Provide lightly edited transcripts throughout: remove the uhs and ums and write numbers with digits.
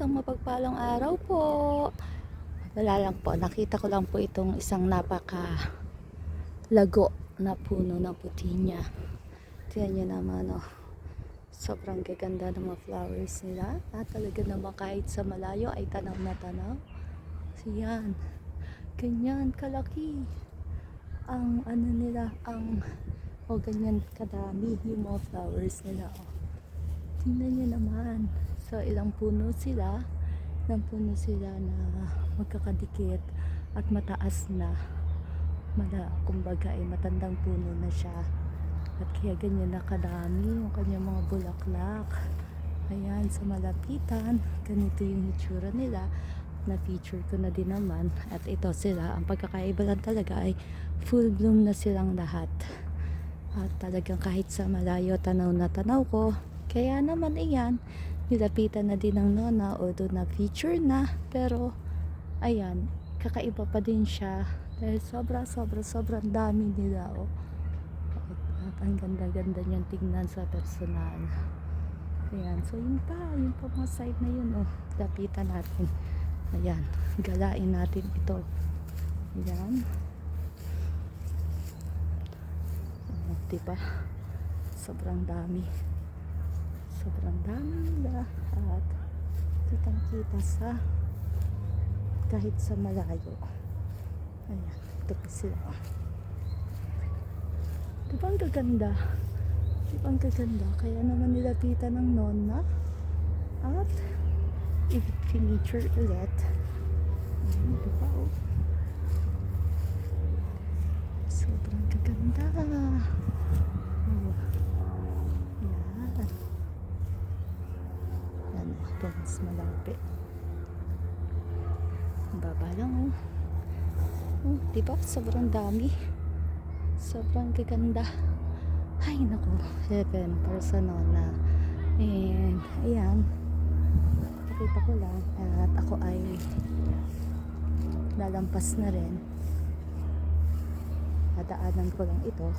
isang mapagpalang araw po. Wala lang po, nakita ko lang po itong isang napaka lago na puno ng putinya. Tiyan nyo naman oh. Sobrang gaganda ng mga flowers nila. At talaga naman kahit sa malayo ay tanaw na tanaw. So yan, ganyan kalaki ang ano nila, ang ganyan kadami yung mga flowers nila oh. Tingnan nyo naman. So ilang puno sila. Ilang puno sila na magkakadikit at mataas na. Kumbaga ay matandang puno na siya. At kaya ganyan na kadami yung kanyang mga bulaklak. Ayan, sa malapitan. Ganito yung itsura nila. Na-feature ko na din naman. At ito sila. Ang pagkakaiba lang talaga ay full bloom na silang lahat. At talagang kahit sa malayo tanaw na tanaw ko. Kaya naman iyan, nilapitan na din ng nona, although na feature na, pero ayan, kakaiba pa din siya dahil sobrang dami nila oh. At ang ganda-ganda niyang tingnan sa personal. Ayan, so yun pa mga side na yun oh, lapitan natin. Ayan, galain natin ito. Ayan. Diba? Sobrang dami nila at kitang kita sa kahit sa malayo. Ayan, ito pa sila. Diba ang gaganda? Kaya naman nilapitan ng nonna at i-feature ulit. Ayan, diba oh, sobrang gaganda. Ito mas malapit. Baba lang oh. Diba? Sobrang dami. Sobrang gaganda. Ay naku, 7 personal na. And ayan, nakita ko lang at ako ay lalampas na rin. Dadaanan ko lang ito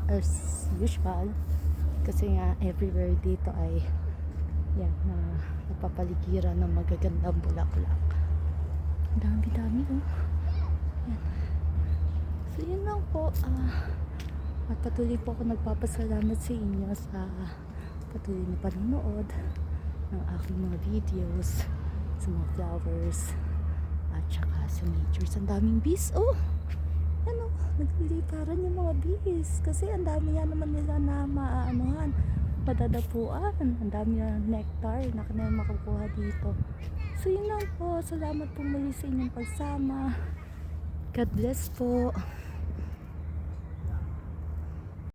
as usual kasi nga everywhere dito ay yan na napapaligiran ng magagandang bulaklak. Dami oh. Yan. So yun lang po. At patuloy po ako nagpapasalamat sa inyo sa patuloy na panonood ng aking mga videos sa mga flowers at saka sa natures. Ang daming bees oh. Ano, nagliliparan yung mga bees kasi ang dami yan naman nila na maaanuhan, padadapuan. Ang dami na nectar na kanilang makukuha dito. So yun lang po. Salamat po muli sa inyong pagsama. God bless po.